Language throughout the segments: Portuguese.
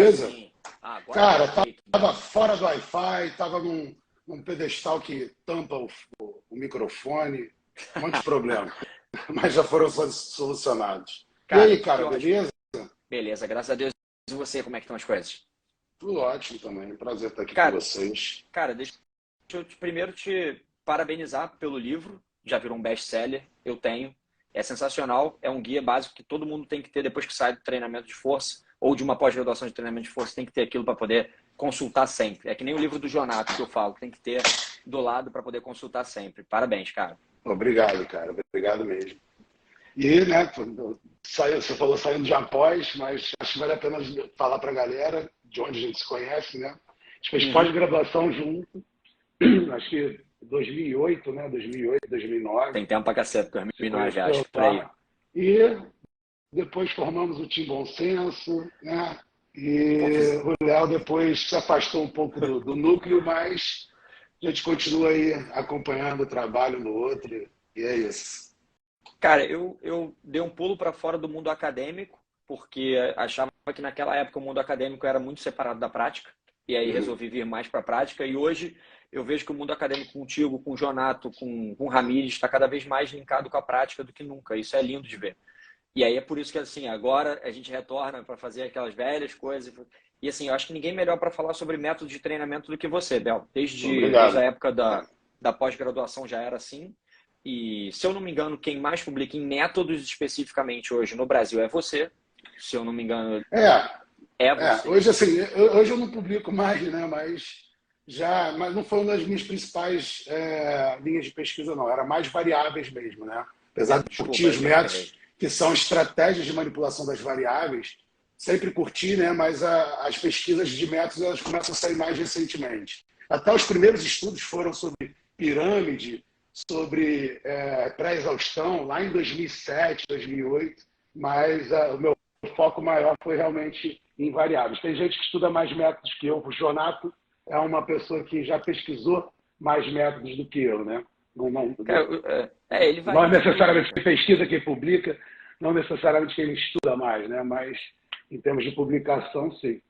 Agora beleza? sim. Ah, agora Cara, perfeito, tava Bel. fora do Wi-Fi, tava num pedestal que tampa o microfone, um monte de problema, mas já foram solucionados. E Cara, aí, que cara, ótimo. beleza? Beleza, graças a Deus. E você, como é que estão as coisas? Tudo ótimo também. Prazer estar aqui com Cara, vocês. cara, deixa eu primeiro te parabenizar pelo livro. Já virou um best-seller. Eu tenho. É sensacional. É um guia básico que todo mundo tem que ter depois que sai do treinamento de força ou de uma pós-graduação de treinamento de força. Tem que ter aquilo para poder consultar sempre. É que nem o livro do Jonato que eu falo. Tem que ter do lado para poder consultar sempre. Parabéns, cara. Obrigado, cara. Obrigado mesmo. E, né, você falou saindo de após, mas acho que vale a pena falar para a galera de onde a gente se conhece, né? A gente fez Uhum. pós-graduação junto, acho que 2008, né? 2008, 2009. Tem tempo pra cacete, Se 2009, conheceu acho, por aí. lá. E depois formamos o Team Bom Senso, né? Pô, E o Léo depois se afastou um pouco do núcleo, mas a gente continua aí acompanhando o trabalho no outro. E é isso. Cara, eu dei um pulo para fora do mundo acadêmico, porque achava que naquela época o mundo acadêmico era muito separado da prática, e aí Uhum. resolvi vir mais para a prática, e hoje eu vejo que o mundo acadêmico contigo, com o Jonato, com o Ramires, está cada vez mais linkado com a prática do que nunca. Isso é lindo de ver. E aí é por isso que, assim, agora a gente retorna para fazer aquelas velhas coisas. E, assim, eu acho que ninguém melhor para falar sobre método de treinamento do que você, Bel. Desde a Obrigado. época da pós-graduação já era assim. E, se eu não me engano, quem mais publica em métodos especificamente hoje no Brasil é você. Se eu não me engano, É, é você. hoje assim, hoje eu não publico mais, né? Mas não foi uma das minhas principais linhas de pesquisa, não. Era mais variáveis mesmo, né? Apesar de curtir Desculpa, os eu métodos errei. que são estratégias de manipulação das variáveis, sempre curti, né? Mas as pesquisas de métodos elas começam a sair mais recentemente. Até os primeiros estudos foram sobre pirâmide, sobre pré-exaustão, lá em 2007, 2008. Mas o meu foco maior foi realmente em variáveis. Tem gente que estuda mais métodos que eu. O Jonato é uma pessoa que já pesquisou mais métodos do que eu, né? Cara, ele Não é varia de tudo, né, necessariamente cara? quem pesquisa, quem publica, não necessariamente quem estuda mais, né? Mas em termos de publicação, sim.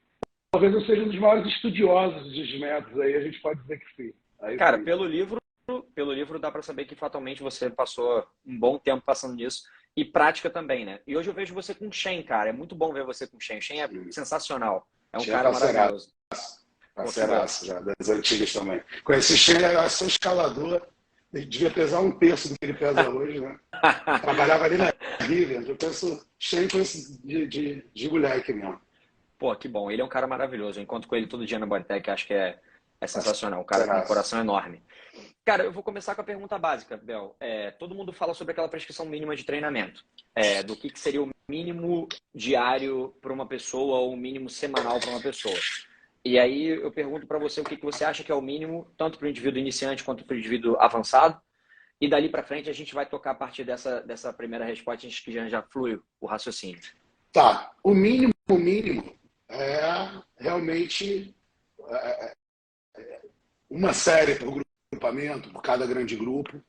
Talvez eu seja um dos maiores estudiosos dos métodos, aí a gente pode dizer que sim. Aí Cara, sim. pelo livro dá para saber que fatalmente você passou um bom tempo passando nisso e prática também, né? E hoje eu vejo você com o Shen, cara. É muito bom ver você com o Shen. O Shen é sensacional. É um Tinha cara parceiraço, maravilhoso. Pô, que bom. parceiraço já, das antigas também. Conheci Shen, era seu escalador, ele devia pesar um terço do que ele pesa hoje, né? Trabalhava ali na Rivian. Eu penso, Shen conheço de moleque mesmo. Pô, que bom. Ele é um cara maravilhoso. Eu encontro com ele todo dia na Bodytech, acho que é sensacional. Um cara com um Parceiraço. coração enorme. Cara, eu vou começar com a pergunta básica, Bel. Todo mundo fala sobre aquela prescrição mínima de treinamento. Do que seria o mínimo diário para uma pessoa ou o mínimo semanal para uma pessoa. E aí eu pergunto para você o que você acha que é o mínimo, tanto para o indivíduo iniciante quanto para o indivíduo avançado. E dali para frente a gente vai tocar a partir dessa primeira resposta, acho que já flui o raciocínio. Tá, o mínimo é realmente uma série por grupamento, por cada grande grupo.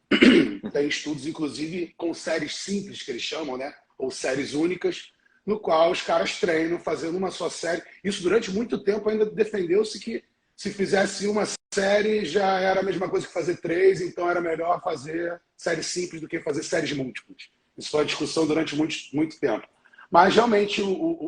Tem estudos, inclusive, com séries simples, que eles chamam, né? Ou séries únicas, no qual os caras treinam fazendo uma só série. Isso durante muito tempo ainda defendeu-se que se fizesse uma série já era a mesma coisa que fazer três, então era melhor fazer séries simples do que fazer séries múltiplas. Isso foi a discussão durante muito tempo. Mas realmente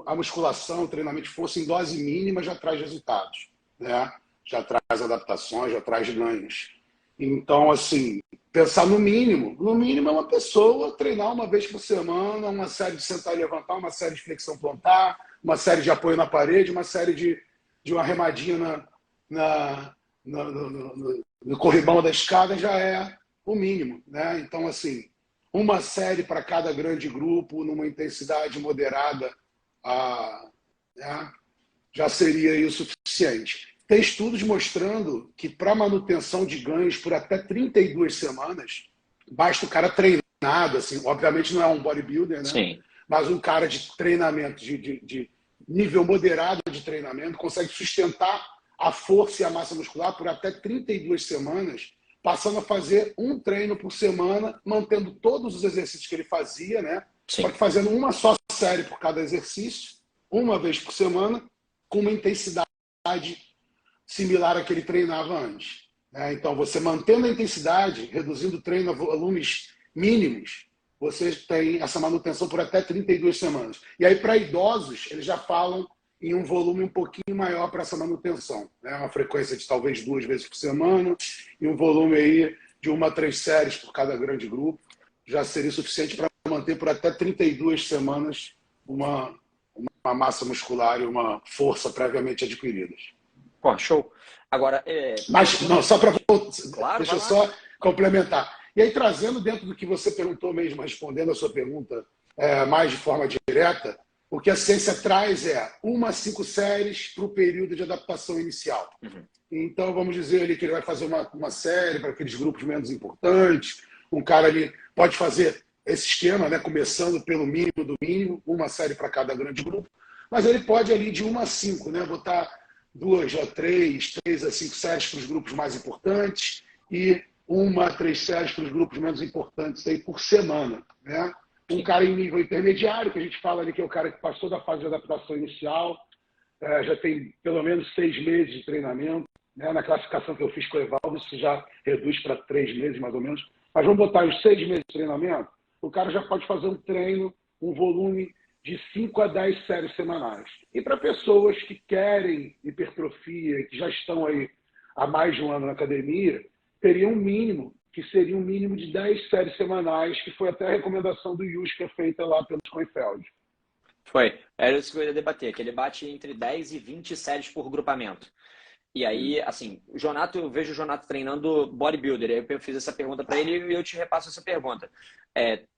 a musculação, o treinamento de força em dose mínima já traz resultados, né? Já traz adaptações, já traz ganhos. Então, assim, pensar no mínimo é uma pessoa treinar uma vez por semana, uma série de sentar e levantar, uma série de flexão plantar, uma série de apoio na parede, uma série de uma remadinha no corrimão da escada já é o mínimo, né? Então, assim, uma série para cada grande grupo, numa intensidade moderada, né? Já seria aí o suficiente. Tem estudos mostrando que para manutenção de ganhos por até 32 semanas, basta o cara treinado, assim, obviamente não é um bodybuilder, né? Sim. Mas um cara de treinamento, de nível moderado de treinamento, consegue sustentar a força e a massa muscular por até 32 semanas, passando a fazer um treino por semana, mantendo todos os exercícios que ele fazia, né? Só Sim. que fazendo uma só série por cada exercício, uma vez por semana, com uma intensidade similar à que ele treinava antes. Então, você mantendo a intensidade, reduzindo o treino a volumes mínimos, você tem essa manutenção por até 32 semanas. E aí, para idosos, eles já falam em um volume um pouquinho maior para essa manutenção. Uma frequência de talvez 2 vezes por semana e um volume aí de 1 a 3 séries por cada grande grupo. Já seria suficiente para manter por até 32 semanas uma massa muscular e uma força previamente adquiridas. Pô, show. Agora, Mas, não, só para... Claro, deixa eu só complementar. E aí, trazendo dentro do que você perguntou mesmo, respondendo a sua pergunta mais de forma direta, o que a ciência traz é 1 a 5 séries para o período de adaptação inicial. Uhum. Então, vamos dizer ali que ele vai fazer uma série para aqueles grupos menos importantes. Um cara ali pode fazer esse esquema, né, começando pelo mínimo do mínimo, 1 série para cada grande grupo. Mas ele pode ali de 1 a 5, né, botar 2 a 3, 3 a 5 séries para os grupos mais importantes e 1 a 3 séries para os grupos menos importantes aí por semana, né? Um cara em nível intermediário, que a gente fala ali que é o cara que passou da fase de adaptação inicial, já tem pelo menos 6 meses de treinamento, né? Na classificação que eu fiz com o Evaldo, isso já reduz para 3 meses mais ou menos. Mas vamos botar os 6 meses de treinamento, o cara já pode fazer um treino, um volume de 5 a 10 séries semanais. E para pessoas que querem hipertrofia, que já estão aí há mais de um ano na academia, teria um mínimo, que seria um mínimo de 10 séries semanais, que foi até a recomendação do Yushka feita lá pelo Schoenfeld. Foi. Era isso que eu ia debater, que ele bate entre 10 e 20 séries por grupamento. E aí, assim, eu vejo o Jonato treinando bodybuilder. Aí eu fiz essa pergunta para ele e eu te repasso essa pergunta.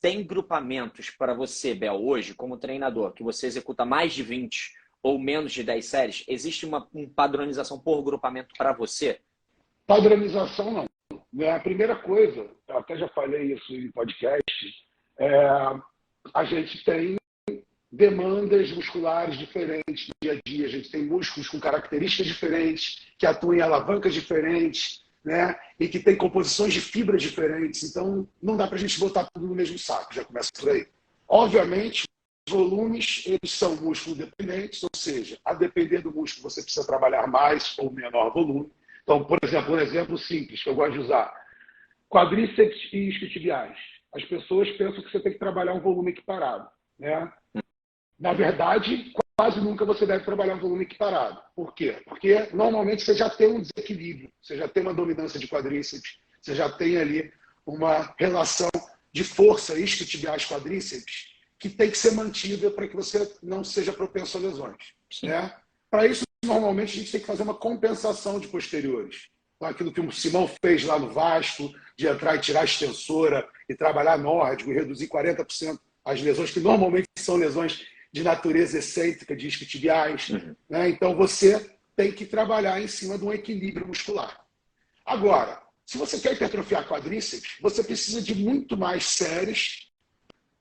Tem grupamentos para você, Bel, hoje, como treinador, que você executa mais de 20 ou menos de 10 séries? Existe uma padronização por grupamento para você? Padronização, não. A primeira coisa, eu até já falei isso em podcast, a gente tem demandas musculares diferentes no dia a dia. A gente tem músculos com características diferentes, que atuam em alavancas diferentes, né? E que tem composições de fibras diferentes. Então, não dá para a gente botar tudo no mesmo saco, já começa por aí. Obviamente, os volumes, eles são músculo dependentes, ou seja, a depender do músculo, você precisa trabalhar mais ou menor volume. Então, por exemplo, um exemplo simples que eu gosto de usar. Quadríceps e isquiotibiais. As pessoas pensam que você tem que trabalhar um volume equiparado, né? Na verdade, quase nunca você deve trabalhar um volume equiparado. Por quê? Porque normalmente você já tem um desequilíbrio, você já tem uma dominância de quadríceps, você já tem ali uma relação de força isquiotibiais quadríceps que tem que ser mantida para que você não seja propenso a lesões. Né? Para isso, normalmente, a gente tem que fazer uma compensação de posteriores. Então, aquilo que o Simão fez lá no Vasco, de entrar e tirar a extensora e trabalhar nórdico e reduzir 40% as lesões, que normalmente são lesões de natureza excêntrica, de isquiotibiais. Né? Então, você tem que trabalhar em cima de um equilíbrio muscular. Agora, se você quer hipertrofiar quadríceps, você precisa de muito mais séries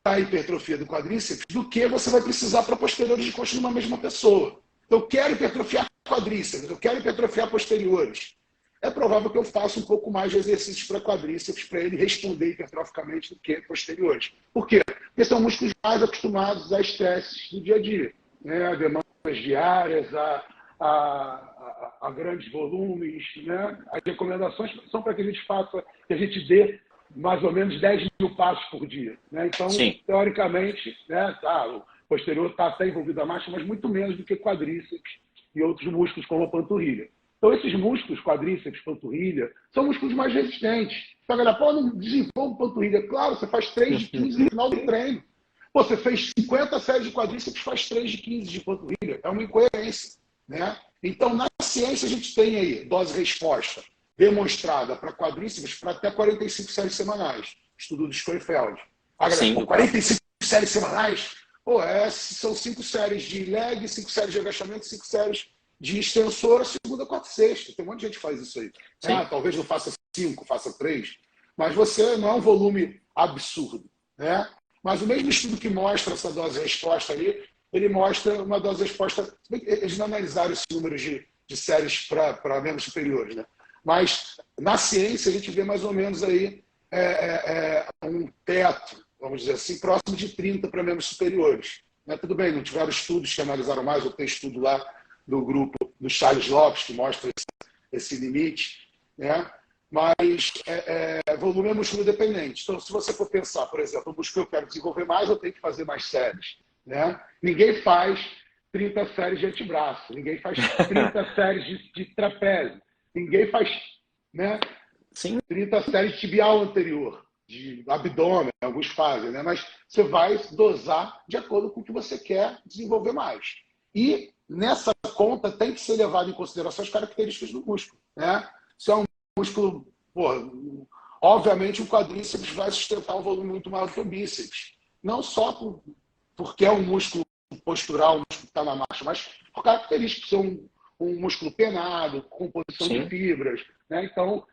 para a hipertrofia do quadríceps do que você vai precisar para posteriores de coxa numa mesma pessoa. Eu quero hipertrofiar quadríceps, eu quero hipertrofiar posteriores. É provável que eu faça um pouco mais de exercícios para quadríceps para ele responder hipertroficamente do que posteriores. Por quê? Porque são músculos mais acostumados a estresses do dia a dia, né? A demandas diárias, a grandes volumes, né? As recomendações são para que a gente faça, que a gente dê mais ou menos 10 mil passos por dia, né? Então, teoricamente, né, o posterior está até envolvido a marcha, mas muito menos do que quadríceps e outros músculos como a panturrilha. Então, esses músculos, quadríceps, panturrilha, são músculos mais resistentes. Então, a galera, pô, não desenvolve panturrilha. Claro, você faz 3 de 15 no final do treino. Pô, você fez 50 séries de quadríceps, faz 3 de 15 de panturrilha. É uma incoerência, né? Então, na ciência, a gente tem aí dose-resposta demonstrada para quadríceps para até 45 séries semanais. Estudo do Schoenfeld. A galera, 45 séries semanais? Pô, são 5 séries de leg, 5 séries de agachamento, 5 séries de extensora, segunda, quarta e sexta. Tem um monte de gente que faz isso aí. Talvez não faça 5, faça 3, mas você não é um volume absurdo, né? Mas o mesmo estudo que mostra essa dose-resposta ali, ele mostra uma dose-resposta... Eles não analisaram esse número de séries para membros superiores, né? Mas na ciência a gente vê mais ou menos aí um teto, vamos dizer assim, próximo de 30 para membros superiores. Né? Tudo bem, não tiveram estudos que analisaram mais, ou tem estudo lá do grupo do Charles Lopes, que mostra esse limite, né? Mas volume é músculo dependente. Então, se você for pensar, por exemplo, o músculo que eu quero desenvolver mais, eu tenho que fazer mais séries, né? Ninguém faz 30 séries de antebraço, ninguém faz 30 séries de trapézio, ninguém faz, né, Sim. 30 séries de tibial anterior, de abdômen, alguns fazem, né? Mas você vai dosar de acordo com o que você quer desenvolver mais. E nessa conta tem que ser levado em consideração as características do músculo, né? Se é um músculo, obviamente o quadríceps vai sustentar um volume muito maior do que o bíceps. Não só porque é um músculo postural, um músculo que está na marcha, mas por características, ser um músculo penado, composição Sim. de fibras, né? Então,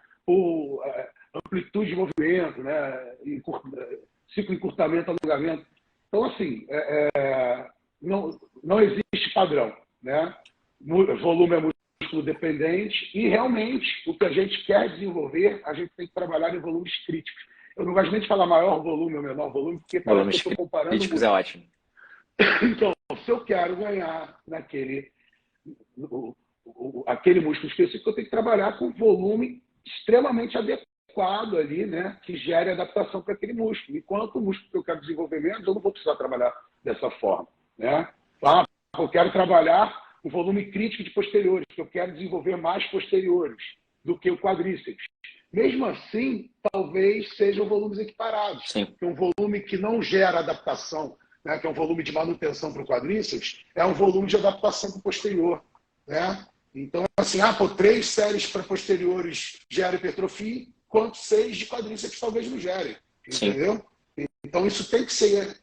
amplitude de movimento, né? Ciclo encurtamento, alongamento. Então, assim, não existe padrão, né? Volume é músculo dependente e, realmente, o que a gente quer desenvolver, a gente tem que trabalhar em volumes críticos. Eu não gosto nem de falar maior volume ou menor volume, porque parece que eu estou comparando críticos é ótimo. Então, se eu quero ganhar aquele músculo específico, eu tenho que trabalhar com volume extremamente adequado ali, né, que gere adaptação para aquele músculo. Enquanto o músculo que eu quero desenvolver menos, eu não vou precisar trabalhar dessa forma, né? Eu quero trabalhar um volume crítico de posteriores, que eu quero desenvolver mais posteriores do que o quadríceps. Mesmo assim, talvez sejam volumes equiparados. Sim. Um volume que não gera adaptação, né, que é um volume de manutenção para o quadríceps, é um volume de adaptação para o posterior, né? Então, assim, 3 séries para posteriores gera hipertrofia, quanto 6 de quadríceps talvez não gerem, entendeu? Sim. Então, isso tem que ser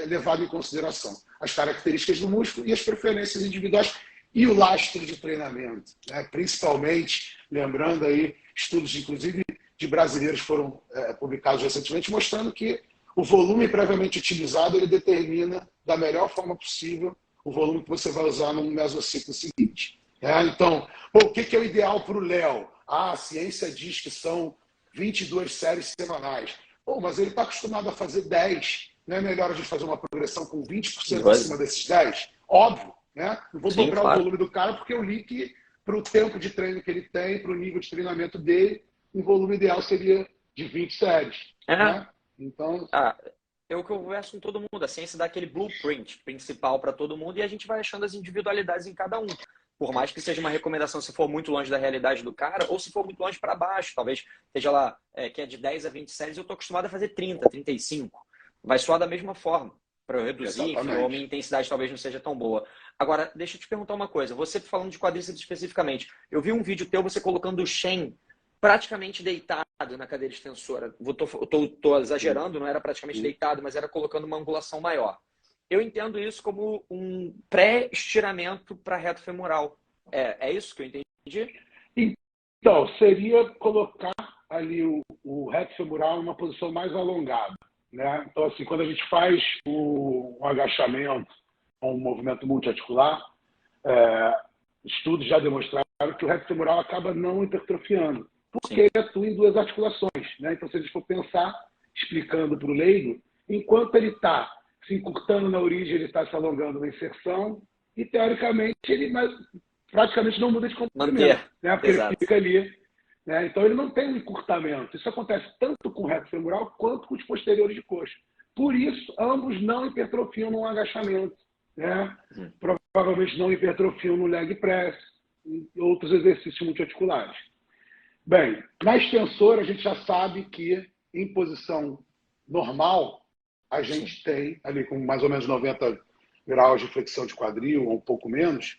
levado em consideração. As características do músculo e as preferências individuais e o lastro de treinamento, né? Principalmente, lembrando aí, estudos, inclusive, de brasileiros foram publicados recentemente, mostrando que o volume previamente utilizado, ele determina da melhor forma possível o volume que você vai usar no mesociclo seguinte. Então, o que é o ideal para o Léo? A ciência diz que são 22 séries semanais. Mas ele está acostumado a fazer 10. Não é melhor a gente fazer uma progressão com 20% acima desses 10? Óbvio, né? Não vou dobrar o volume do cara, porque eu li que para o tempo de treino que ele tem, para o nível de treinamento dele, um volume ideal seria de 20 séries. Né? Então... É o que eu converso com todo mundo. A ciência dá aquele blueprint principal para todo mundo e a gente vai achando as individualidades em cada um. Por mais que seja uma recomendação se for muito longe da realidade do cara ou se for muito longe para baixo. Talvez seja lá, que é de 10 a 20 séries, eu estou acostumado a fazer 30, 35. Vai soar da mesma forma para eu reduzir, enfim, ou a minha intensidade talvez não seja tão boa. Agora, deixa eu te perguntar uma coisa. Você falando de quadríceps especificamente, eu vi um vídeo teu você colocando o Shen praticamente deitado na cadeira extensora. Estou exagerando, não era praticamente deitado, mas era colocando uma angulação maior. Eu entendo isso como um pré-estiramento para reto femoral. É isso que eu entendi? Então, seria colocar ali o reto femoral em uma posição mais alongada, né? Então, assim, quando a gente faz um agachamento, um movimento multiarticular, estudos já demonstraram que o reto femoral acaba não hipertrofiando, porque ele atua em 2 articulações, né? Então, se a gente for pensar, explicando para o leigo, enquanto ele está se encurtando na origem, ele está se alongando na inserção, e teoricamente ele praticamente não muda de comprimento, né? Porque ele fica ali, né? Então ele não tem um encurtamento. Isso acontece tanto com o reto femoral quanto com os posteriores de coxa. Por isso, ambos não hipertrofiam no agachamento, né? Provavelmente não hipertrofiam no leg press e outros exercícios multiarticulares. Bem, na extensora a gente já sabe que em posição normal a gente tem ali com mais ou menos 90 graus de flexão de quadril ou um pouco menos,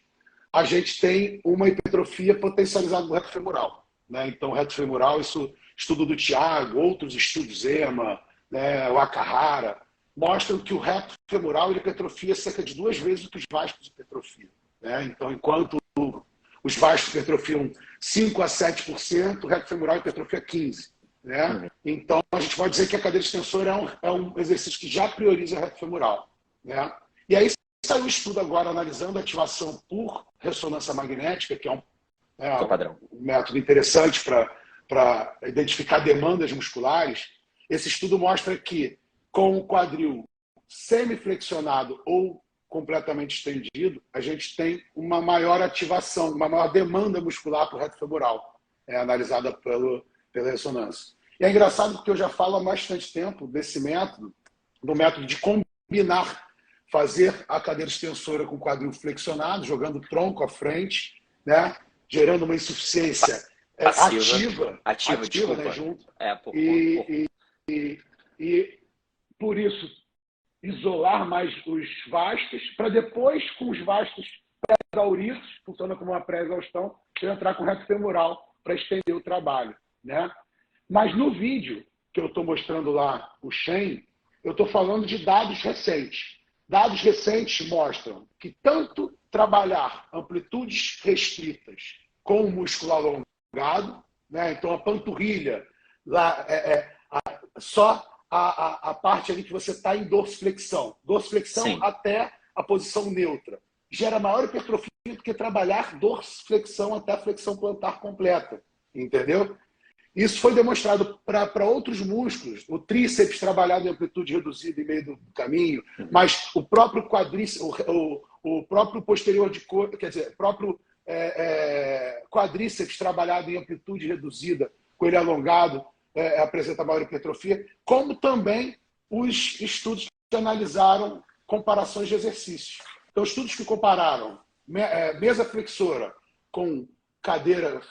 a gente tem uma hipertrofia potencializada do reto femoral, né? Então, o reto femoral, isso estudo do Thiago, outros estudos EMA, né, o Akahara, mostram que o reto femoral ele hipertrofia cerca de 2 vezes o que os vastos hipertrofiam, né? Então, enquanto os vastos hipertrofiam 5 a 7%, o reto femoral hipertrofia 15%. Né? Então, a gente pode dizer que a cadeira extensora é um exercício que já prioriza o reto femoral. Né? E aí saiu um estudo agora analisando a ativação por ressonância magnética, que é um método interessante para identificar demandas musculares. Esse estudo mostra que com o quadril semiflexionado ou completamente estendido, a gente tem uma maior ativação, uma maior demanda muscular para o reto femoral, analisada pela ressonância. E é engraçado porque eu já falo há bastante tempo desse método, do método de combinar, fazer a cadeira extensora com o quadril flexionado, jogando o tronco à frente, né? Gerando uma insuficiência ativa, né? Junto. E por isso, isolar mais os vastos, para depois, com os vastos pré-exauridos, funciona como uma pré-exaustão, eu entrar com o reto femoral para estender o trabalho, né? Mas no vídeo que eu estou mostrando lá, o Shane, eu estou falando de dados recentes. Dados recentes mostram que tanto trabalhar amplitudes restritas com o músculo alongado, né? Então a panturrilha, lá, só a parte ali que você está em dorsiflexão. Dorsiflexão até a posição neutra. Gera maior hipertrofia do que trabalhar dorsiflexão até a flexão plantar completa. Entendeu? Isso foi demonstrado para outros músculos, o tríceps trabalhado em amplitude reduzida em meio do caminho, mas o próprio quadríceps, o próprio posterior de coxa, quer dizer, o próprio quadríceps trabalhado em amplitude reduzida, com ele alongado, apresenta maior hipertrofia, como também os estudos que analisaram comparações de exercícios. Então, estudos que compararam mesa flexora com cadeira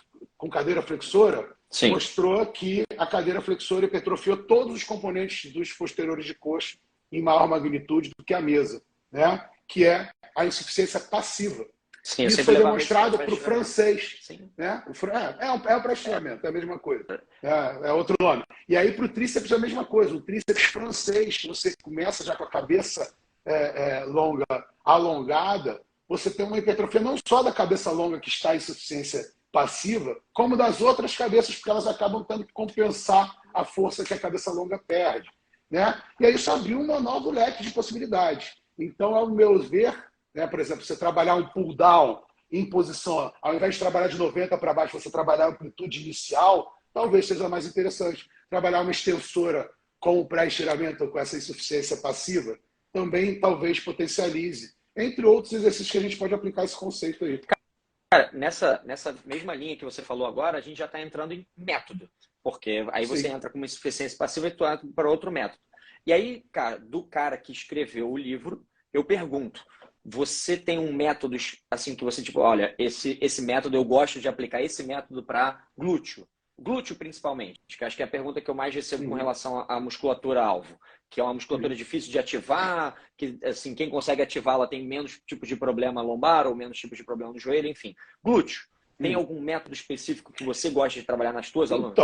flexora, mostrou que a cadeira flexora hipertrofiou todos os componentes dos posteriores de coxa em maior magnitude do que a mesa, né? Que é a insuficiência passiva. Sim, isso foi demonstrado para o francês. Né? É o pré-estiramento, é a mesma coisa. É outro nome. E aí para o tríceps é a mesma coisa. O tríceps francês, você começa já com a cabeça longa, alongada, você tem uma hipertrofia não só da cabeça longa que está em insuficiência passiva, como das outras cabeças, porque elas acabam tendo que compensar a força que a cabeça longa perde. Né? E aí isso abriu um novo leque de possibilidades. Então, ao meu ver, né, por exemplo, você trabalhar um pull down em posição, ao invés de trabalhar de 90 para baixo, você trabalhar a amplitude inicial, talvez seja mais interessante. Trabalhar uma extensora com o pré-estiramento, com essa insuficiência passiva, também talvez potencialize. Entre outros exercícios que a gente pode aplicar esse conceito aí. Cara, nessa mesma linha que você falou agora, a gente já está entrando em método. Porque aí você entra com uma insuficiência passiva e tu entra para outro método. E aí, cara, do cara que escreveu o livro, eu pergunto, você tem um método assim que você, tipo, olha, esse método, eu gosto de aplicar esse método para glúteo. Glúteo, principalmente, que acho que é a pergunta que eu mais recebo com relação à musculatura-alvo, que é uma musculatura difícil de ativar, que assim, quem consegue ativá-la tem menos tipos de problema lombar ou menos tipos de problema no joelho, enfim. Glúteo, tem algum método específico que você gosta de trabalhar nas tuas alunas?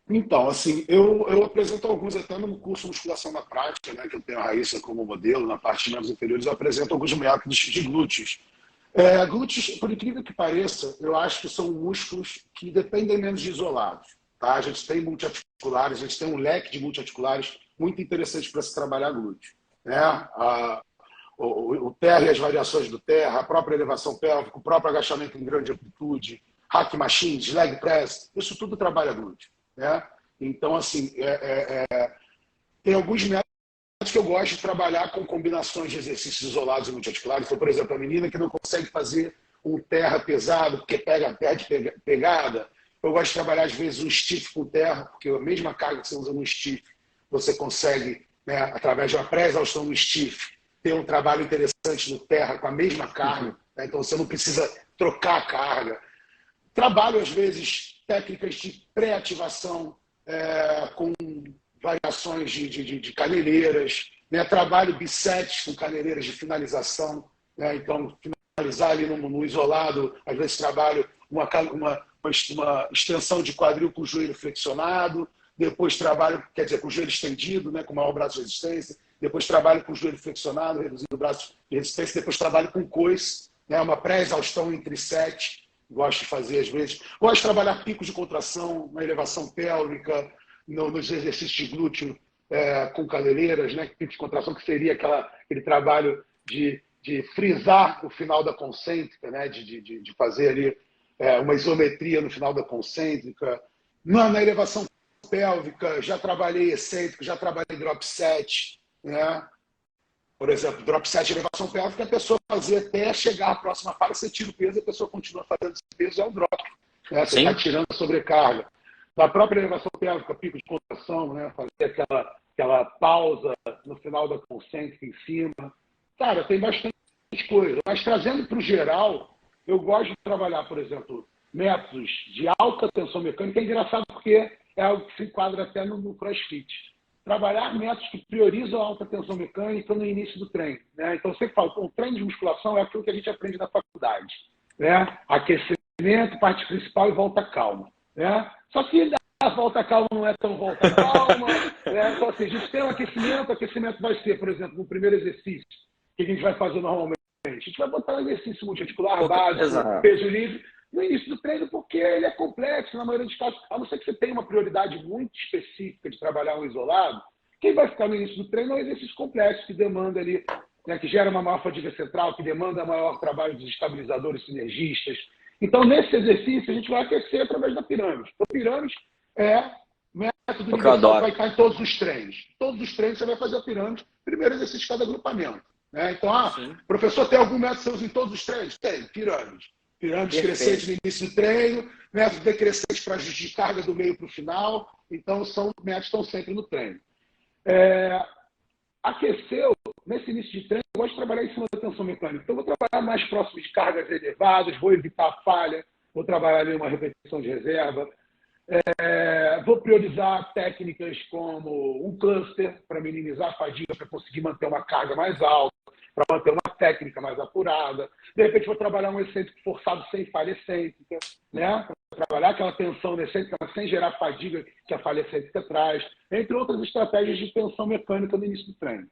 Então, assim, eu apresento alguns até no curso Musculação na Prática, né, que eu tenho a Raíssa como modelo, na parte de membros inferiores, eu apresento alguns métodos de glúteos. Glúteos, por incrível que pareça, eu acho que são músculos que dependem menos de isolados. Tá? A gente tem multiarticulares, a gente tem um leque de multiarticulares muito interessante para se trabalhar glúteo. Né? O terra e as variações do terra, a própria elevação pélvica, o próprio agachamento em grande amplitude, hack machines, leg press, isso tudo trabalha glúteo. Né? Então, assim, tem alguns métodos que eu gosto de trabalhar com combinações de exercícios isolados e multiarticulares. Então, por exemplo, a menina que não consegue fazer um terra pesado porque perde pegada, eu gosto de trabalhar, às vezes, um stiff com terra, porque a mesma carga que você usa no stiff, você consegue, né, através de uma pré-exaustão no stiff, ter um trabalho interessante no terra com a mesma carga. Né? Então, você não precisa trocar a carga. Trabalho, às vezes, técnicas de pré-ativação com variações de caneleiras, né? Trabalho bisets com caneleiras de finalização. Né? Então, finalizar ali no isolado, às vezes trabalho uma extensão de quadril com o joelho flexionado, depois trabalho, quer dizer, com o joelho estendido, né? Com maior braço de resistência, depois trabalho com o joelho flexionado, reduzindo o braço de resistência, depois trabalho com coice, né? Uma pré-exaustão entre sete. Gosto de fazer, às vezes. Gosto de trabalhar picos de contração, na elevação pélvica, nos exercícios de glúteo com caneleiras, né? Picos de contração, que seria aquele trabalho de frisar o final da concêntrica, né? De fazer ali uma isometria no final da concêntrica. Na elevação pélvica, já trabalhei excêntrico, já trabalhei drop set, né? Por exemplo, drop set, elevação pélvica, a pessoa fazia até chegar à próxima falha, você tira o peso, a pessoa continua fazendo esse peso, é um drop. Né? Você está tirando a sobrecarga. Da própria elevação pélvica, pico de contração, né? Fazer aquela pausa no final da concêntrica em cima. Cara, tem bastante coisa. Mas trazendo para o geral, eu gosto de trabalhar, por exemplo, métodos de alta tensão mecânica. É engraçado porque é algo que se enquadra até no CrossFit. Trabalhar métodos que priorizam a alta tensão mecânica no início do treino. Né? Então, você fala, o treino de musculação é aquilo que a gente aprende na faculdade. Né? Aquecimento, parte principal e volta calma. Né? Só que a volta calma não é tão volta calma. Né? Então, assim, a gente tem um aquecimento, o aquecimento vai ser, por exemplo, no primeiro exercício, que a gente vai fazer normalmente. A gente vai botar um exercício multiarticular básico, peso livre, no início do treino, porque ele é complexo, na maioria dos casos, a não ser que você tenha uma prioridade muito específica de trabalhar um isolado, quem vai ficar no início do treino é um exercício complexo, que demanda ali, né, que gera uma maior fadiga central, que demanda maior trabalho dos estabilizadores sinergistas. Então, nesse exercício, a gente vai aquecer através da pirâmide. A pirâmide é método universal que vai estar em todos os treinos. Todos os treinos você vai fazer a pirâmide, primeiro exercício de cada agrupamento. Né? Então, professor, tem algum método que você usa em todos os treinos? Tem, pirâmide. Pirâmide crescente no início do treino, método decrescente para ajuste de carga do meio para o final. Então, são métodos que estão sempre no treino. Aqueceu, nesse início de treino, eu gosto de trabalhar em cima da tensão mecânica. Então, eu vou trabalhar mais próximo de cargas elevadas, vou evitar a falha, vou trabalhar ali uma repetição de reserva. Vou priorizar técnicas como um cluster para minimizar a fadiga, para conseguir manter uma carga mais alta, para manter uma técnica mais apurada. De repente, vou trabalhar um excêntrico forçado sem falha excêntrica, né? Para trabalhar aquela tensão excêntrica, mas sem gerar fadiga que a falha excêntrica traz, entre outras estratégias de tensão mecânica no início do treino.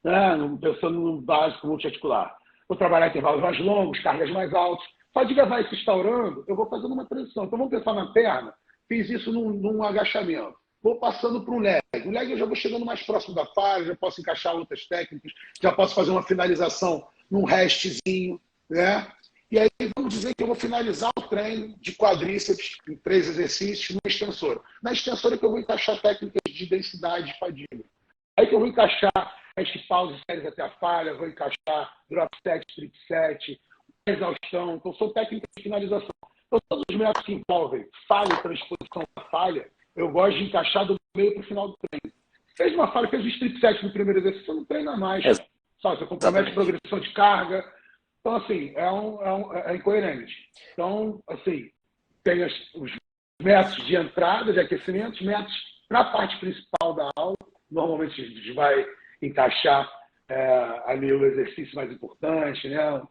Né? Pensando no básico multiarticular. Vou trabalhar intervalos mais longos, cargas mais altas. Fadiga vai se instaurando, eu vou fazendo uma transição. Então, vamos pensar na perna. Fiz isso num agachamento. Vou passando para um leg. O leg eu já vou chegando mais próximo da falha, já posso encaixar outras técnicas, já posso fazer uma finalização num restzinho. Né? E aí vamos dizer que eu vou finalizar o treino de quadríceps em 3 exercícios no extensor. Na extensora que eu vou encaixar técnicas de densidade de fadiga. Aí que eu vou encaixar rest pause séries até a falha, vou encaixar drop set, trip set, exaustão. Então são técnicas de finalização. Então, todos os métodos que envolvem falha e transposição da falha, eu gosto de encaixar do meio para o final do treino. Fez uma falha, fez o strip set no primeiro exercício, você não treina mais. Só, você compromete a progressão de carga. Então, assim, é incoerente. Então, assim, tem os métodos de entrada, de aquecimento, métodos para a parte principal da aula. Normalmente, a gente vai encaixar ali o exercício mais importante, né?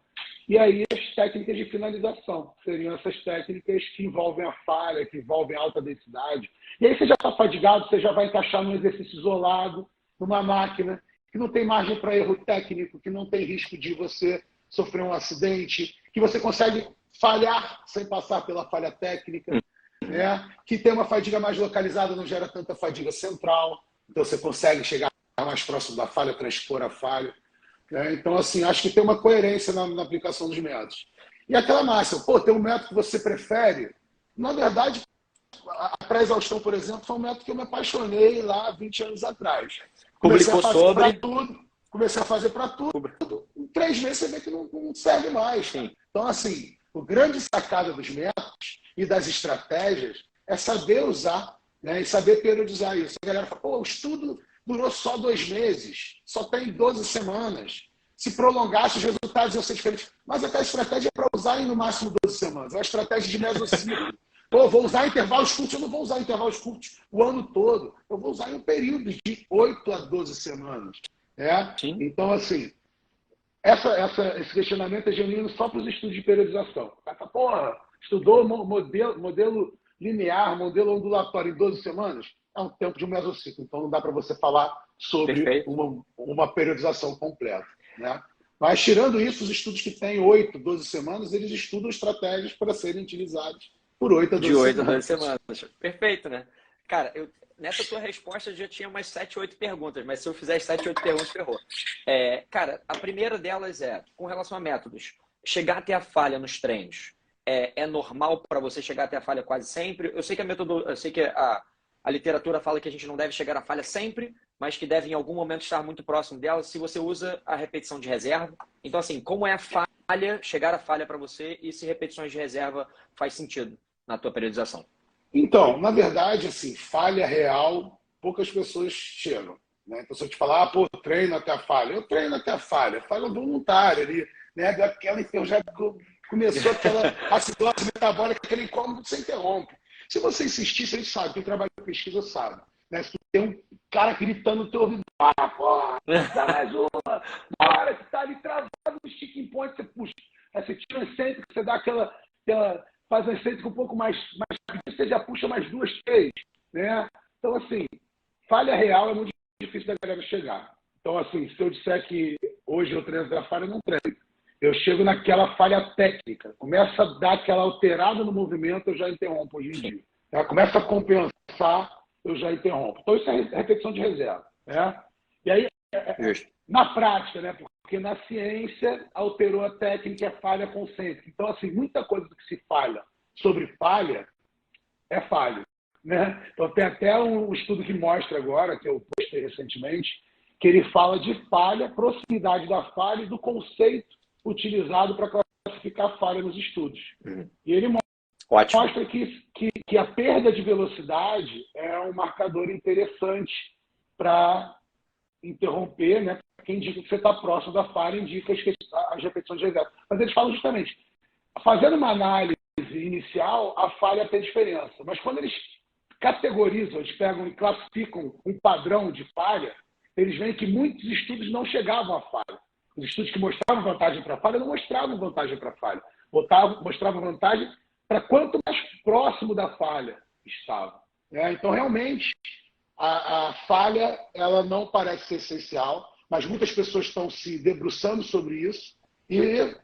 E aí as técnicas de finalização, seriam essas técnicas que envolvem a falha, que envolvem a alta densidade. E aí você já está fadigado, você já vai encaixar num exercício isolado, numa máquina, que não tem margem para erro técnico, que não tem risco de você sofrer um acidente, que você consegue falhar sem passar pela falha técnica, né? Que tem uma fadiga mais localizada, não gera tanta fadiga central, então você consegue chegar mais próximo da falha, transpor a falha. Então, assim, acho que tem uma coerência na aplicação dos métodos. E aquela máxima, tem um método que você prefere? Na verdade, a pré-exaustão, por exemplo, foi um método que eu me apaixonei lá 20 anos atrás. Comecei a fazer para tudo. Em 3 meses você vê que não serve mais. Sim. Então, assim, o grande sacada dos métodos e das estratégias é saber usar, né, e saber periodizar isso. A galera fala, o estudo durou só 2 meses, só tem 12 semanas. Se prolongasse, os resultados iam ser diferentes. Mas aquela estratégia é para usar em no máximo 12 semanas. É uma estratégia de mesociclo. Vou usar intervalos curtos, eu não vou usar intervalos curtos o ano todo. Eu vou usar em um período de 8 a 12 semanas. Então, assim, esse questionamento é genuíno só para os estudos de periodização. Estudou modelo linear, modelo ondulatório em 12 semanas? É um tempo de um mesociclo, então não dá para você falar sobre uma periodização completa. Né? Mas, tirando isso, os estudos que têm 8, 12 semanas, eles estudam estratégias para serem utilizados por 8 a 12 semanas. De 8 a 12 semanas. Perfeito, né? Cara, nessa tua resposta eu já tinha umas 7, 8 perguntas, mas se eu fizer as 7, 8 perguntas, ferrou. Cara, a primeira delas é, com relação a métodos, chegar até a falha nos treinos. É normal para você chegar até a falha quase sempre? Eu sei que a literatura fala que a gente não deve chegar à falha sempre, mas que deve em algum momento estar muito próximo dela se você usa a repetição de reserva. Então, assim, como é a falha, chegar à falha para você e se repetições de reserva faz sentido na tua periodização? Então, na verdade, assim, falha real, poucas pessoas chegam. Né? Então, se eu te falar, pô, treino até a falha. Eu treino até a falha voluntária ali, né? Aquela, eu já começou aquela acidose metabólica, aquele incômodo que você interrompe. Se você insistir, você sabe, quem trabalha com pesquisa sabe. Né? Se tem um cara gritando no teu ouvido, porra, dá mais uma, bora, que tá ali travado no sticking point, você puxa. Aí você tira o centro, você dá aquela faz a excêntrica um pouco mais rápido, você já puxa mais 2, 3, né? Então, assim, falha real é muito difícil da galera chegar. Então, assim, se eu disser que hoje eu treino da falha, eu não treino. Eu chego naquela falha técnica. Começa a dar aquela alterada no movimento, eu já interrompo hoje em dia. Tá? Começa a compensar, eu já interrompo. Então, isso é repetição de reserva. Né? E aí, na prática, né? Porque na ciência alterou a técnica, a falha concêntrica. Então, assim, muita coisa que se fala sobre falha é falha. Né? Então, tem até um estudo que mostra agora, que eu postei recentemente, que ele fala de falha, proximidade da falha e do conceito utilizado para classificar a falha nos estudos. E ele mostra que a perda de velocidade é um marcador interessante para interromper, né? Quem indica que você está próximo da falha indica as repetições de reserva. Mas eles falam justamente, fazendo uma análise inicial, a falha tem diferença. Mas quando eles categorizam, eles pegam e classificam um padrão de falha, eles veem que muitos estudos não chegavam à falha. Os estudos que mostravam vantagem para a falha não mostravam vantagem para a falha. Mostravam vantagem para quanto mais próximo da falha estava. Então, realmente, a falha ela não parece ser essencial, mas muitas pessoas estão se debruçando sobre isso e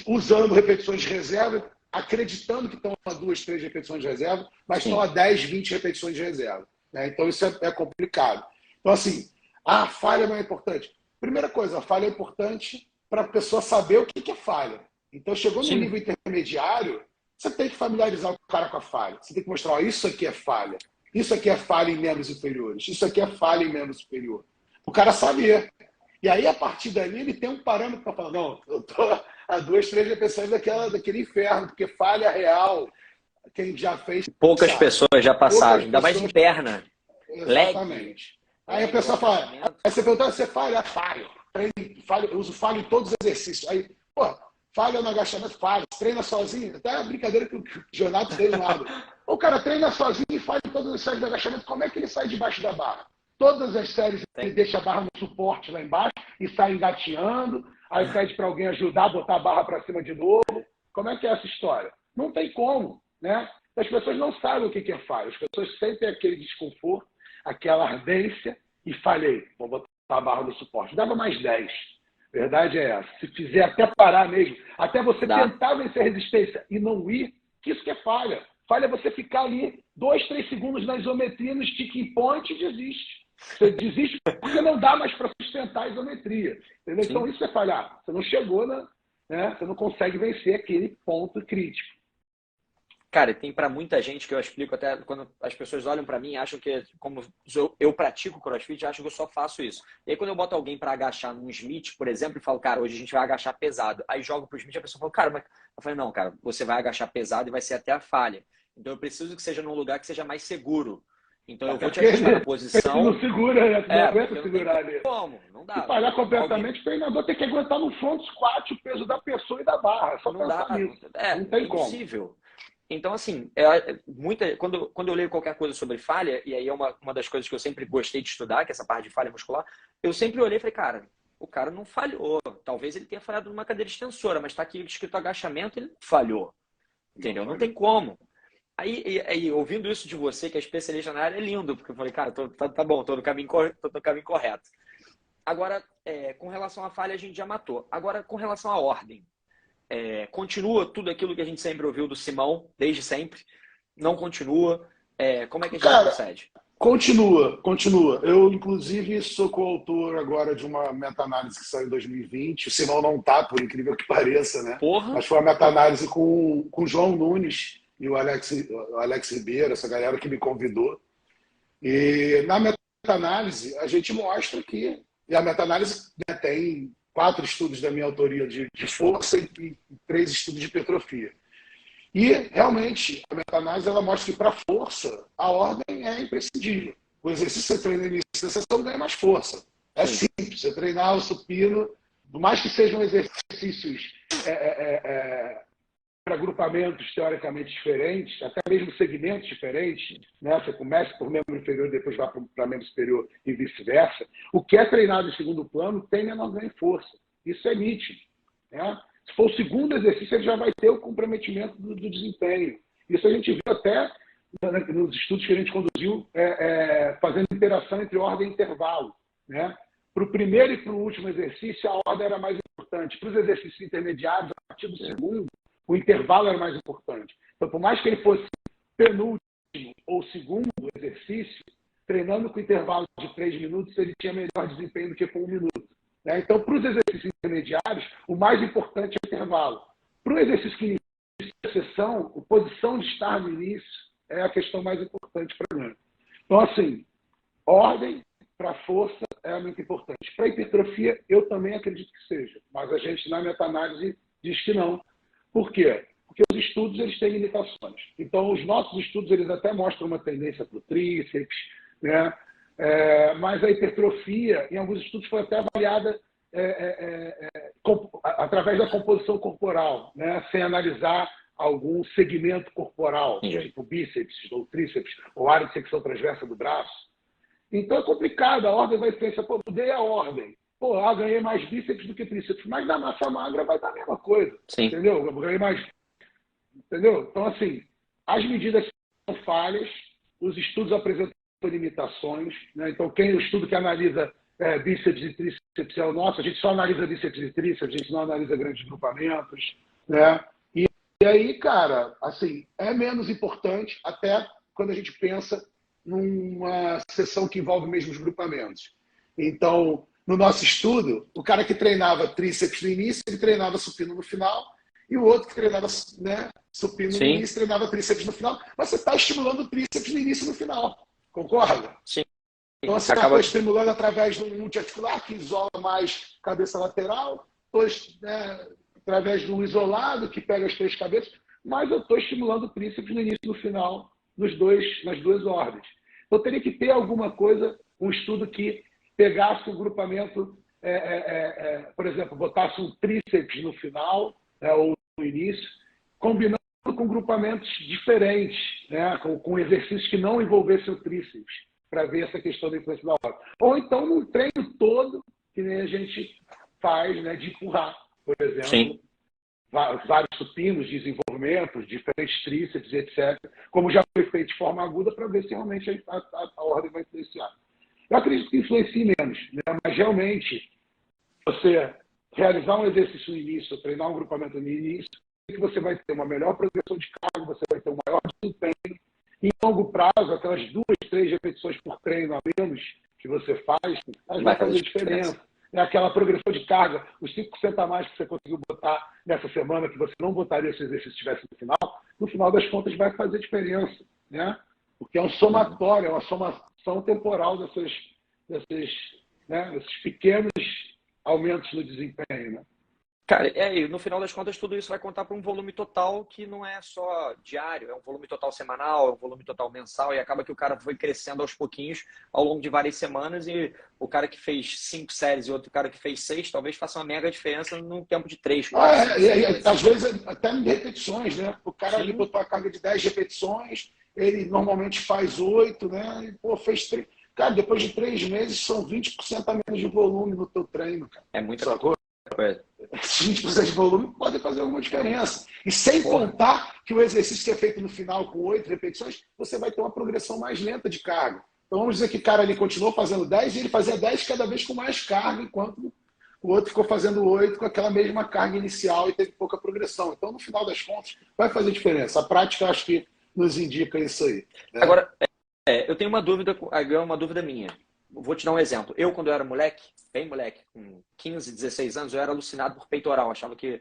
usando repetições de reserva, acreditando que estão a 2, 3 repetições de reserva, mas estão a 10, 20 repetições de reserva. Então, isso é complicado. Então, assim, a falha não é importante. Primeira coisa, a falha é importante para a pessoa saber o que é falha. Então, chegou no nível intermediário, você tem que familiarizar o cara com a falha. Você tem que mostrar, ó, isso aqui é falha. Isso aqui é falha em membros inferiores. Isso aqui é falha em membro superior. O cara saber. E aí, a partir dali, ele tem um parâmetro para falar, não, eu estou a 2, 3 repetições daquele inferno, porque falha real, quem já fez... Poucas pessoas já passaram, ainda mais de perna. Exatamente. Aí a pessoa fala, aí você pergunta, você falha? Falho. Eu uso falho em todos os exercícios. Aí, pô, falha no agachamento, falha. Treina sozinho. Até a brincadeira que o Jonato fez lá. O cara treina sozinho e falha em todas as séries de agachamento. Como é que ele sai debaixo da barra? Todas as séries ele deixa a barra no suporte lá embaixo e sai engateando. Aí pede para alguém ajudar a botar a barra para cima de novo. Como é que é essa história? Não tem como, né? As pessoas não sabem o que é falha. As pessoas sentem aquele desconforto, aquela ardência e falhei. Vou botar a barra no suporte. Dava mais 10. Verdade é essa. Se fizer até parar mesmo, até você tentar vencer a resistência e não ir, que isso que é falha. Falha é você ficar ali 2, 3 segundos na isometria, no sticking point e desiste. Você desiste porque não dá mais para sustentar a isometria. Entendeu? Então isso é falhar. Você não chegou, né? Você não consegue vencer aquele ponto crítico. Cara, tem para muita gente que eu explico até quando as pessoas olham para mim e acham que, como eu pratico CrossFit, acham que eu só faço isso. E aí quando eu boto alguém para agachar num Smith, por exemplo, e falo, cara, hoje a gente vai agachar pesado. Aí jogo pro Smith e a pessoa fala, cara, mas... Eu falei, não, cara, você vai agachar pesado e vai ser até a falha. Então eu preciso que seja num lugar que seja mais seguro. Então eu vou te ajustar na posição. Não segura, né? Não aguenta segurar ali. Como? Não dá. Se falhar completamente, o treinador tem que aguentar no front squat o peso da pessoa e da barra. Só não dá. Nisso. Não tem impossível. Como. Então, assim, quando eu leio qualquer coisa sobre falha, e aí é uma das coisas que eu sempre gostei de estudar, que é essa parte de falha muscular, eu sempre olhei e falei, cara, o cara não falhou. Talvez ele tenha falhado numa cadeira extensora, mas está aqui escrito agachamento, ele falhou. Entendeu? Não tem como. Aí, ouvindo isso de você, que é especialista na área, é lindo, porque eu falei, cara, tá bom, tô no caminho correto. Agora, com relação à falha, a gente já matou. Agora, com relação à ordem. Continua tudo aquilo que a gente sempre ouviu do Simão, desde sempre? Não continua? Como é que a gente procede? Continua. Eu, inclusive, sou coautor agora de uma meta-análise que saiu em 2020. O Simão não tá, por incrível que pareça, né? Porra. Mas foi uma meta-análise com o João Nunes e o Alex Ribeiro, essa galera que me convidou. E na meta-análise, a gente mostra que... E a meta-análise, né, tem 4 estudos da minha autoria de força e 3 estudos de hipertrofia. E, realmente, a meta-análise ela mostra que, para força, a ordem é imprescindível. O exercício que você treina no início da sessão ganha mais força. É simples. Você treinar o supino, por mais que sejam exercícios para agrupamentos teoricamente diferentes, até mesmo segmentos diferentes, né? Você começa por membro inferior e depois vai para membro superior e vice-versa, o que é treinado em segundo plano tem menor ganho em força. Isso é nítido, né? Se for o segundo exercício, ele já vai ter o comprometimento do desempenho. Isso a gente viu até nos estudos que a gente conduziu, fazendo interação entre ordem e intervalo, né? Para o primeiro e para o último exercício, a ordem era mais importante. Para os exercícios intermediários, a partir do segundo, o intervalo era mais importante. Então, por mais que ele fosse penúltimo ou segundo exercício, treinando com intervalo de 3 minutos, ele tinha melhor desempenho do que com 1 minuto. Né? Então, para os exercícios intermediários, o mais importante é o intervalo. Para o exercício que inicia a sessão, a posição de estar no início é a questão mais importante para mim. Então, assim, ordem para força é muito importante. Para hipertrofia, eu também acredito que seja, mas a gente, na meta-análise, diz que não. Por quê? Porque os estudos eles têm limitações. Então, os nossos estudos eles até mostram uma tendência para o tríceps, né? Mas a hipertrofia, em alguns estudos, foi até avaliada através da composição corporal, né? Sem analisar algum segmento corporal, tipo bíceps ou tríceps, ou área de secção transversa do braço. Então é complicado, a ordem vai ser, pô, mudei a ordem. Pô, ganhei mais bíceps do que tríceps, mas na massa magra vai dar a mesma coisa. Sim. Entendeu? Eu ganhei mais. Entendeu? Então, assim, as medidas são falhas, os estudos apresentam limitações, né? Então, o estudo que analisa bíceps e tríceps é o nosso, a gente só analisa bíceps e tríceps, a gente não analisa grandes grupamentos, né? E aí, cara, assim, é menos importante até quando a gente pensa numa sessão que envolve mesmo os grupamentos. Então, no nosso estudo, o cara que treinava tríceps no início, ele treinava supino no final, e o outro que treinava, né, supino no início, treinava tríceps no final, mas você está estimulando o tríceps no início e no final. Concorda? Sim. Então, você está estimulando através do multiarticular, que isola mais cabeça lateral, né, através de um isolado, que pega as 3 cabeças, mas eu estou estimulando o tríceps no início e no final, nas 2 ordens. Então, teria que ter alguma coisa, um estudo que pegasse o grupamento, por exemplo, botasse um tríceps no final, ou no início, combinando com grupamentos diferentes, né, com exercícios que não envolvessem o tríceps, para ver essa questão da influência da ordem. Ou então, num treino todo, que nem a gente faz, né, de empurrar, por exemplo. Sim. Vários supinos, desenvolvimentos, diferentes tríceps, etc., como já foi feito de forma aguda, para ver se realmente a ordem vai influenciar. Eu acredito que influencie menos, né? Mas realmente, você realizar um exercício no início, treinar um grupamento no início, que você vai ter uma melhor progressão de carga, você vai ter um maior desempenho. Em longo prazo, aquelas 2, 3 repetições por treino a menos que você faz, elas vai fazer diferença. É aquela progressão de carga, os 5% a mais que você conseguiu botar nessa semana, que você não botaria se o exercício estivesse no final das contas vai fazer diferença, né? Porque é um somatório, é uma somação temporal desses pequenos aumentos no desempenho, né? Cara, e no final das contas tudo isso vai contar para um volume total que não é só diário, é um volume total semanal, é um volume total mensal, e acaba que o cara foi crescendo aos pouquinhos ao longo de várias semanas, e o cara que fez 5 séries e outro cara que fez 6 talvez faça uma mega diferença num tempo de 3, 4, 5, às vezes até em repetições, né? O cara ali botou a carga de 10 repetições, ele normalmente faz 8, né? E, pô, fez 3. Cara, depois de 3 meses são 20% a menos de volume no teu treino, cara. É muita coisa. 20% de volume pode fazer alguma diferença. E sem contar que o exercício que é feito no final com 8 repetições, você vai ter uma progressão mais lenta de carga. Então vamos dizer que o cara ali continuou fazendo 10 e ele fazia 10 cada vez com mais carga, enquanto o outro ficou fazendo 8 com aquela mesma carga inicial e teve pouca progressão. Então, no final das contas, vai fazer diferença. A prática, acho que nos indica isso aí, né? Agora, eu tenho uma dúvida minha. Vou te dar um exemplo. Eu, quando eu era moleque, bem moleque, com 15, 16 anos, eu era alucinado por peitoral. Achava que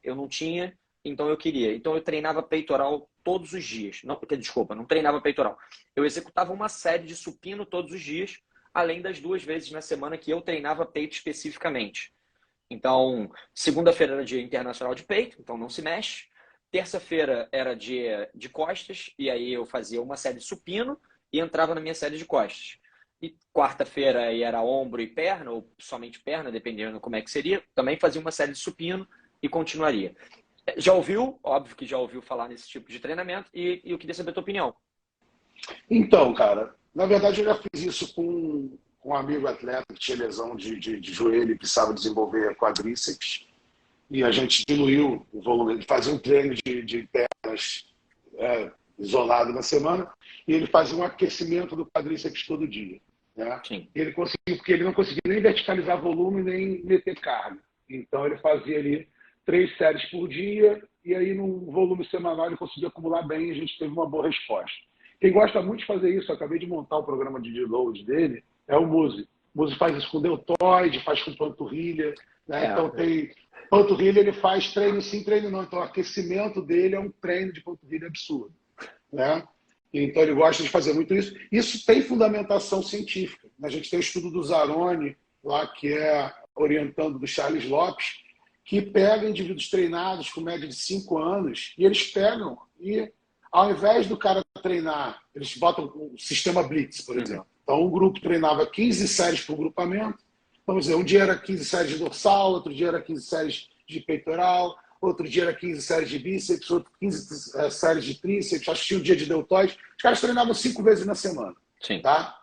eu não tinha, então eu queria. Então eu treinava peitoral todos os dias. Não, desculpa, não treinava peitoral. Eu executava uma série de supino todos os dias, além das 2 vezes na semana que eu treinava peito especificamente. Então, segunda-feira era dia internacional de peito, então não se mexe. Terça-feira era dia de costas, e aí eu fazia uma série de supino e entrava na minha série de costas. E quarta-feira aí era ombro e perna, ou somente perna, dependendo como é que seria. Também fazia uma série de supino e continuaria. Já ouviu? Óbvio que já ouviu falar nesse tipo de treinamento e eu queria saber a tua opinião. Então, cara, na verdade eu já fiz isso com um amigo atleta que tinha lesão de joelho e precisava desenvolver quadríceps. E a gente diluiu o volume. Ele fazia um treino de pernas isolado na semana e ele fazia um aquecimento do quadríceps todo dia. Né? Sim. Ele conseguiu, porque ele não conseguia nem verticalizar volume nem meter carga. Então ele fazia ali 3 séries por dia e aí no volume semanal ele conseguiu acumular bem e a gente teve uma boa resposta. Quem gosta muito de fazer isso, eu acabei de montar o programa de deload dele, é o Muzi. O Muzi faz isso com deltoide, faz com panturrilha. Né? Então tem panturrilha, ele faz treino sim, treino não. Então o aquecimento dele é um treino de panturrilha absurdo. Né? Então ele gosta de fazer muito isso. Isso tem fundamentação científica. A gente tem o estudo do Zaroni, lá que é orientando do Charles Lopes, que pega indivíduos treinados com média de 5 anos e eles pegam e, ao invés do cara treinar, eles botam o sistema Blitz, por exemplo. Então, um grupo treinava 15 séries por grupamento. Vamos dizer, um dia era 15 séries de dorsal, outro dia era 15 séries de peitoral, outro dia era 15 séries de bíceps, outro 15 séries de tríceps, acho que tinha um dia de deltoide. Os caras treinavam 5 vezes na semana. Sim. Tá?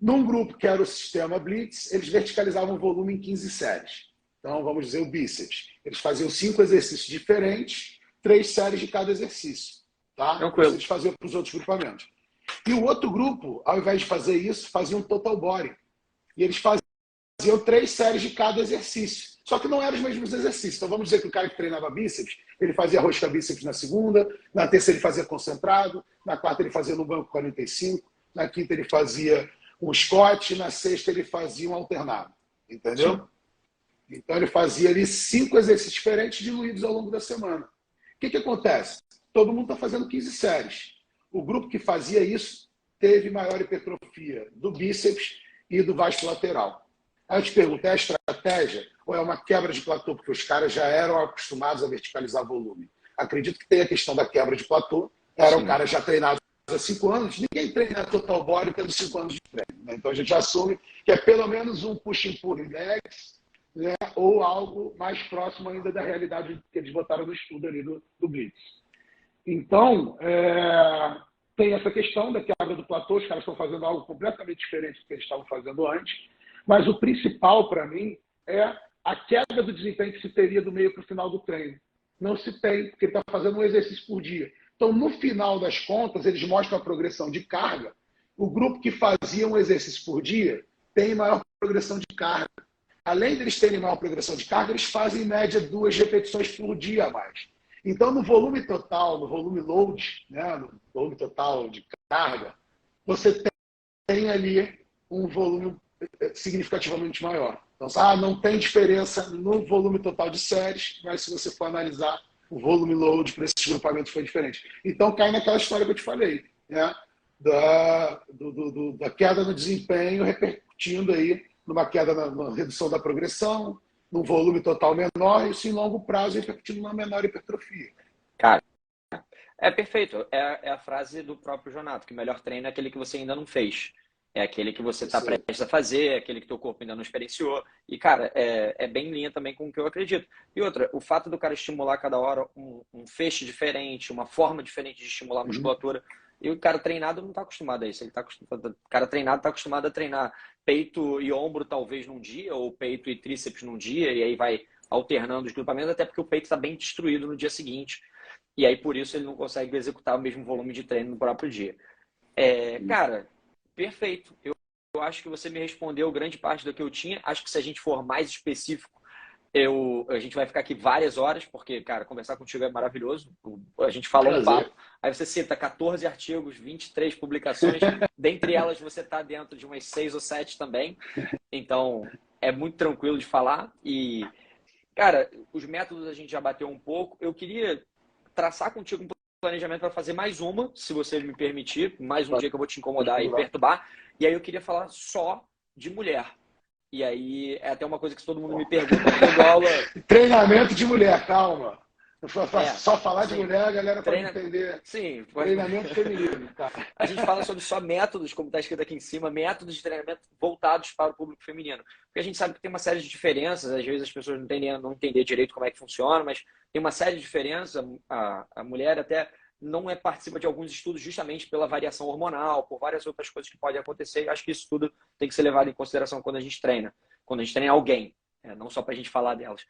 Num grupo que era o sistema Blitz, eles verticalizavam o volume em 15 séries. Então, vamos dizer, o bíceps. Eles faziam 5 exercícios diferentes, 3 séries de cada exercício. Tá? Tranquilo. Eles faziam para os outros grupamentos. E o outro grupo, ao invés de fazer isso, fazia um total body. E eles faziam 3 séries de cada exercício. Só que não eram os mesmos exercícios. Então, vamos dizer que o cara que treinava bíceps, ele fazia rosca bíceps na segunda, na terça ele fazia concentrado, na quarta ele fazia no banco 45, na quinta ele fazia um Scott, na sexta ele fazia um alternado. Entendeu? Sim. Então ele fazia ali 5 exercícios diferentes diluídos ao longo da semana. O que acontece? Todo mundo está fazendo 15 séries. O grupo que fazia isso teve maior hipertrofia do bíceps e do vasto lateral. Aí eu te pergunto, é a estratégia ou é uma quebra de platô? Porque os caras já eram acostumados a verticalizar volume. Acredito que tem a questão da quebra de platô. Era um cara já treinado há 5 anos. Ninguém treina total body tendo 5 anos de treino. Né? Então a gente assume que é pelo menos um push-and-pull index, né? Ou algo mais próximo ainda da realidade que eles botaram no estudo ali do Blitz. Então, tem essa questão da quebra do platô. Os caras estão fazendo algo completamente diferente do que eles estavam fazendo antes. Mas o principal, para mim, é a queda do desempenho que se teria do meio para o final do treino. Não se tem, porque ele está fazendo um exercício por dia. Então, no final das contas, eles mostram a progressão de carga. O grupo que fazia um exercício por dia tem maior progressão de carga. Além deles terem maior progressão de carga, eles fazem, em média, 2 repetições por dia a mais. Então, no volume total, no volume load, né, no volume total de carga, você tem ali um volume significativamente maior. Então, não tem diferença no volume total de séries, mas se você for analisar, o volume load para esses grupamentos foi diferente. Então, cai naquela história que eu te falei, né, da queda no desempenho repercutindo aí numa queda na redução da progressão, num volume total menor, e isso em longo prazo repercutindo numa menor hipertrofia. Cara, é perfeito. É a frase do próprio Jonato, que o melhor treino é aquele que você ainda não fez. É aquele que você está prestes a fazer, é aquele que teu corpo ainda não experienciou. E, cara, é bem em linha também com o que eu acredito. E outra, o fato do cara estimular cada hora um feixe diferente, uma forma diferente de estimular a musculatura. E o cara treinado não está acostumado a isso. O cara treinado está acostumado a treinar peito e ombro talvez num dia, ou peito e tríceps num dia, e aí vai alternando os grupamentos, até porque o peito está bem destruído no dia seguinte. E aí, por isso, ele não consegue executar o mesmo volume de treino no próprio dia. Cara, perfeito. Eu acho que você me respondeu grande parte do que eu tinha. Acho que se a gente for mais específico, a gente vai ficar aqui várias horas, porque, cara, conversar contigo é maravilhoso. A gente falou um papo, aí você cita 14 artigos, 23 publicações, dentre elas você está dentro de umas 6 ou 7 também. Então, é muito tranquilo de falar. E, cara, os métodos a gente já bateu um pouco. Eu queria traçar contigo um planejamento para fazer mais uma, se você me permitir, mais um dia que eu vou te incomodar e perturbar. E aí eu queria falar só de mulher. E aí é até uma coisa que todo mundo me pergunta, eu dou aula... Treinamento de mulher, calma. Só falar sim. de mulher, a galera pode entender. Sim. Treinamento feminino, cara. A gente fala sobre só métodos, como está escrito aqui em cima, métodos de treinamento voltados para o público feminino. Porque a gente sabe que tem uma série de diferenças, às vezes as pessoas não entendem direito como é que funciona, mas tem uma série de diferenças. A mulher até não participa de alguns estudos justamente pela variação hormonal, por várias outras coisas que podem acontecer. Eu acho que isso tudo tem que ser levado em consideração quando a gente treina alguém, não só para a gente falar delas.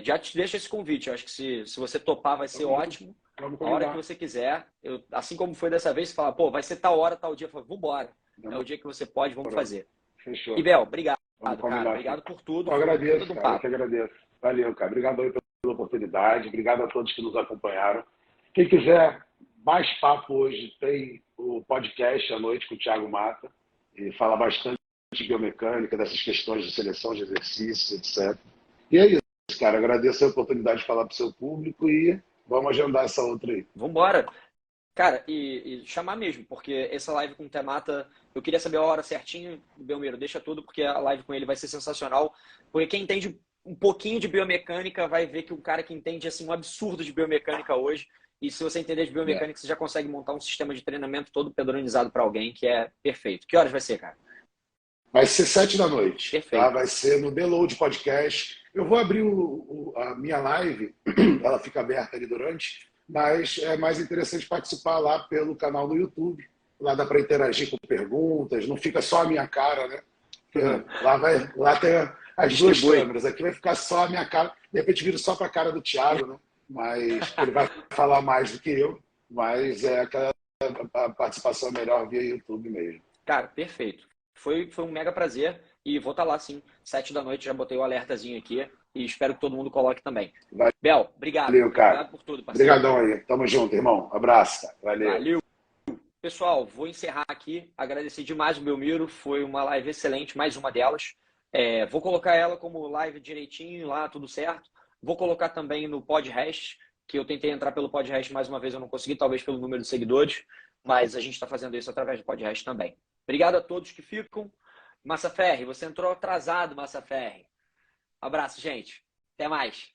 Já te deixo esse convite. Eu acho que se você topar, vai ser ótimo. A hora que você quiser. Assim como foi dessa vez, você fala, pô, vai ser tal hora, tal dia. Eu falo, vambora. É o dia que você pode, vamos fazer. Fechou. E, Bel, obrigado, cara. Obrigado por tudo. Eu agradeço, cara. Eu que agradeço. Valeu, cara. Obrigado aí pela oportunidade. Obrigado a todos que nos acompanharam. Quem quiser mais papo hoje, tem o podcast à noite com o Thiago Mata. E fala bastante de biomecânica, dessas questões de seleção de exercícios, etc. E é isso, cara. Agradeço a oportunidade de falar para o seu público e vamos agendar essa outra aí. Vambora. Cara, e chamar mesmo, porque essa live com o Temata, eu queria saber a hora certinho, Belmiro, deixa tudo, porque a live com ele vai ser sensacional. Porque quem entende um pouquinho de biomecânica vai ver que um cara que entende assim, um absurdo de biomecânica hoje. E se você entender de biomecânica, você já consegue montar um sistema de treinamento todo padronizado para alguém, que é perfeito. Que horas vai ser, cara? Vai ser 7 da noite. Perfeito. Tá? Vai ser no The Load Podcast. Eu vou abrir a minha live, ela fica aberta ali durante, mas é mais interessante participar lá pelo canal do YouTube. Lá dá para interagir com perguntas, não fica só a minha cara, né? Lá tem as duas câmeras, aqui vai ficar só a minha cara. De repente vira só para a cara do Thiago, né? Mas ele vai falar mais do que eu, mas a participação é melhor via YouTube mesmo. Cara, perfeito. Foi um mega prazer e vou estar lá sim, 7 da noite, já botei o alertazinho aqui e espero que todo mundo coloque também. Bel, obrigado. Valeu, cara. Obrigado por tudo, parceiro. Obrigadão aí. Tamo junto, irmão. Abraço, cara. Valeu. Pessoal, vou encerrar aqui. Agradecer demais o Belmiro. Foi uma live excelente, mais uma delas. Vou colocar ela como live direitinho lá, tudo certo. Vou colocar também no podcast, que eu tentei entrar pelo podcast mais uma vez, eu não consegui, talvez pelo número de seguidores, mas a gente está fazendo isso através do podcast também. Obrigado a todos que ficam. Massa Ferri, você entrou atrasado, Massa Ferri. Abraço, gente. Até mais.